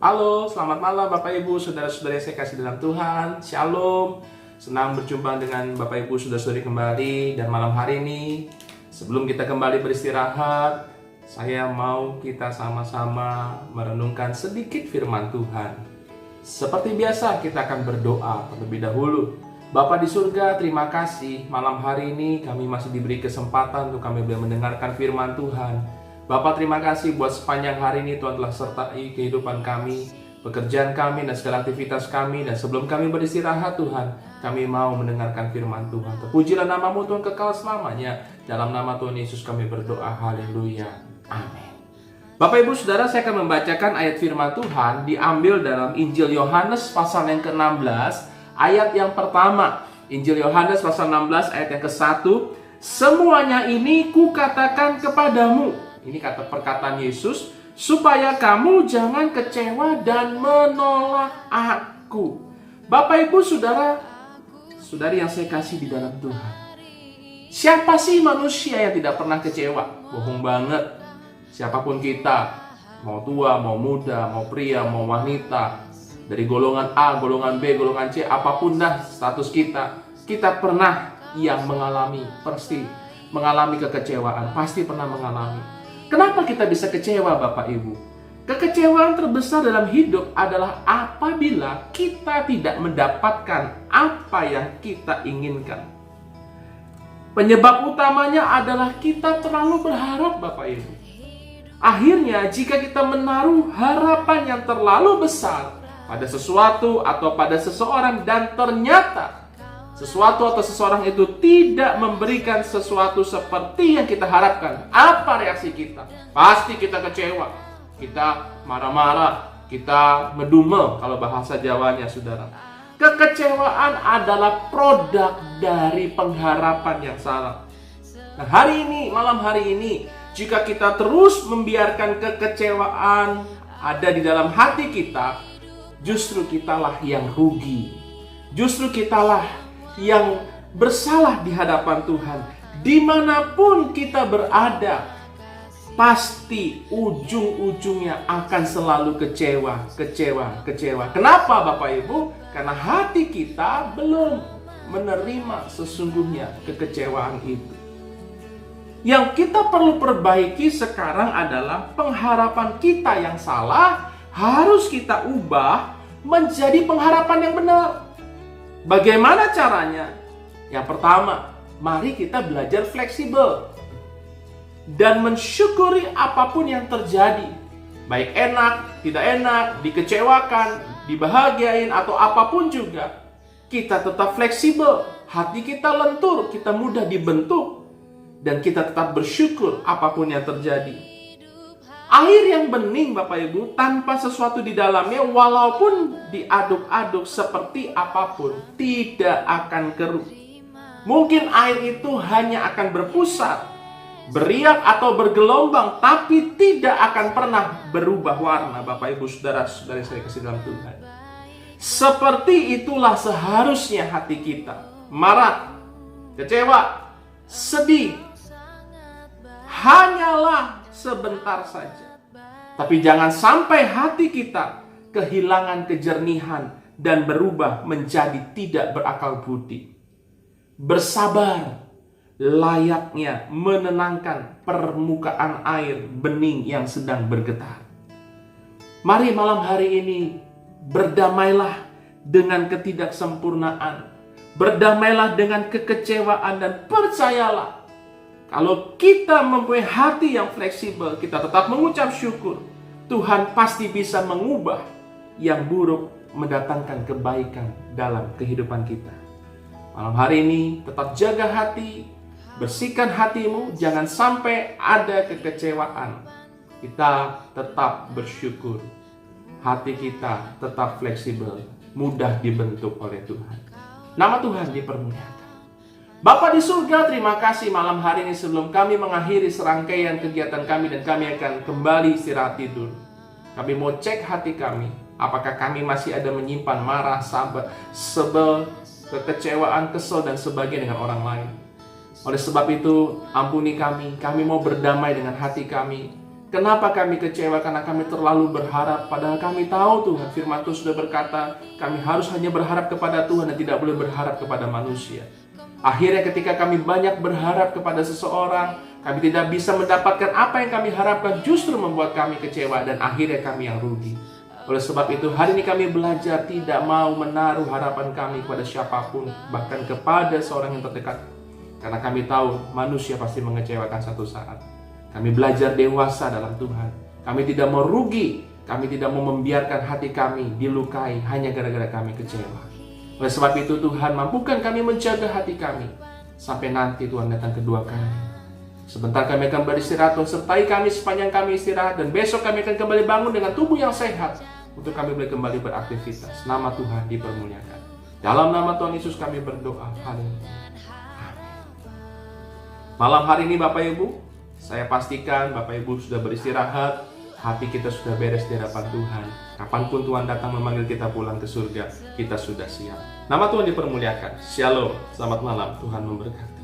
Halo, selamat malam Bapak Ibu, Saudara-saudara yang saya kasih dalam Tuhan. Shalom. Senang berjumpa dengan Bapak Ibu, Saudara-saudari kembali. Dan malam hari ini, sebelum kita kembali beristirahat, saya mau kita sama-sama merenungkan sedikit firman Tuhan. Seperti biasa, kita akan berdoa terlebih dahulu. Bapa di surga, terima kasih. Malam hari ini kami masih diberi kesempatan untuk kami boleh mendengarkan firman Tuhan. Bapak, terima kasih buat sepanjang hari ini Tuhan telah sertai kehidupan kami, pekerjaan kami, dan segala aktivitas kami. Dan sebelum kami beristirahat Tuhan, kami mau mendengarkan firman Tuhan. Terpujilah namamu Tuhan kekal selamanya. Dalam nama Tuhan Yesus kami berdoa. Haleluya. Amin. Bapak Ibu Saudara, saya akan membacakan ayat firman Tuhan diambil dalam Injil Yohanes pasal yang ke-16, ayat yang pertama. Injil Yohanes pasal 16 ayat yang ke-1. Semuanya ini kukatakan kepadamu. Ini kata perkataan Yesus, supaya kamu jangan kecewa dan menolak aku. Bapak Ibu Saudara, saudari yang saya kasih di dalam Tuhan. Siapa sih manusia yang tidak pernah kecewa? Bohong banget. Siapapun kita, mau tua, mau muda, mau pria, mau wanita, dari golongan A, golongan B, golongan C, apapun dah status kita pernah yang mengalami kekecewaan, pasti pernah mengalami. Kenapa kita bisa kecewa Bapak Ibu? Kekecewaan terbesar dalam hidup adalah apabila kita tidak mendapatkan apa yang kita inginkan. Penyebab utamanya adalah kita terlalu berharap Bapak Ibu. Akhirnya jika kita menaruh harapan yang terlalu besar pada sesuatu atau pada seseorang dan ternyata sesuatu atau seseorang itu tidak memberikan sesuatu seperti yang kita harapkan, apa reaksi kita? Pasti kita kecewa, kita marah-marah, kita ngedumel kalau bahasa Jawanya saudara. Kekecewaan adalah produk dari pengharapan yang salah. Nah, malam hari ini, jika kita terus membiarkan kekecewaan ada di dalam hati kita, justru kitalah yang rugi. Justru kitalah yang bersalah di hadapan Tuhan. Dimanapun kita berada, pasti ujung-ujungnya akan selalu kecewa. Kenapa Bapak Ibu? Karena hati kita belum menerima sesungguhnya kekecewaan itu. Yang kita perlu perbaiki sekarang adalah pengharapan kita yang salah harus kita ubah menjadi pengharapan yang benar. Bagaimana caranya? Yang pertama, mari kita belajar fleksibel dan mensyukuri apapun yang terjadi. Baik enak, tidak enak, dikecewakan, dibahagiain, atau apapun juga. Kita tetap fleksibel, hati kita lentur, kita mudah dibentuk, dan kita tetap bersyukur apapun yang terjadi. Air yang bening Bapak Ibu tanpa sesuatu di dalamnya walaupun diaduk-aduk seperti apapun tidak akan keruh. Mungkin air itu hanya akan berpusat, beriak atau bergelombang tapi tidak akan pernah berubah warna Bapak Ibu saudara-saudari saya kasih dalam Tuhan. Seperti itulah seharusnya hati kita. Marah, kecewa, sedih hanyalah sebentar saja. Tapi jangan sampai hati kita kehilangan kejernihan dan berubah menjadi tidak berakal budi. Bersabar layaknya menenangkan permukaan air bening yang sedang bergetar. Mari malam hari ini berdamailah dengan ketidaksempurnaan. Berdamailah dengan kekecewaan dan percayalah, kalau kita mempunyai hati yang fleksibel, kita tetap mengucap syukur, Tuhan pasti bisa mengubah yang buruk mendatangkan kebaikan dalam kehidupan kita. Malam hari ini tetap jaga hati, bersihkan hatimu, jangan sampai ada kekecewaan. Kita tetap bersyukur, hati kita tetap fleksibel, mudah dibentuk oleh Tuhan. Nama Tuhan dipermuliakan. Bapa di surga, terima kasih malam hari ini sebelum kami mengakhiri serangkaian kegiatan kami dan kami akan kembali istirahat tidur. Kami mau cek hati kami, apakah kami masih ada menyimpan marah, sabar, sebel, kekecewaan, kesel, dan sebagainya dengan orang lain. Oleh sebab itu, ampuni kami mau berdamai dengan hati kami. Kenapa kami kecewa? Karena kami terlalu berharap. Padahal kami tahu Tuhan, firman Tuhan sudah berkata, kami harus hanya berharap kepada Tuhan dan tidak boleh berharap kepada manusia. Akhirnya ketika kami banyak berharap kepada seseorang, kami tidak bisa mendapatkan apa yang kami harapkan, justru membuat kami kecewa dan akhirnya kami yang rugi. Oleh sebab itu, hari ini kami belajar tidak mau menaruh harapan kami kepada siapapun, bahkan kepada seorang yang terdekat. Karena kami tahu manusia pasti mengecewakan satu saat. Kami belajar dewasa dalam Tuhan. Kami tidak mau rugi. Kami tidak mau membiarkan hati kami dilukai hanya gara-gara kami kecewa. Oleh sebab itu Tuhan, mampukan kami menjaga hati kami sampai nanti Tuhan datang kedua kali. Sebentar kami akan beristirahat, Tuhan sertai kami sepanjang kami istirahat. Dan besok kami akan kembali bangun dengan tubuh yang sehat untuk kami boleh kembali beraktivitas. Nama Tuhan dipermuliakan. Dalam nama Tuhan Yesus kami berdoa. Haleluya. Malam hari ini Bapak Ibu, saya pastikan Bapak Ibu sudah beristirahat, hati kita sudah beres di hadapan Tuhan. Kapanpun Tuhan datang memanggil kita pulang ke surga, kita sudah siap. Nama Tuhan dipermuliakan. Shalom, selamat malam, Tuhan memberkati.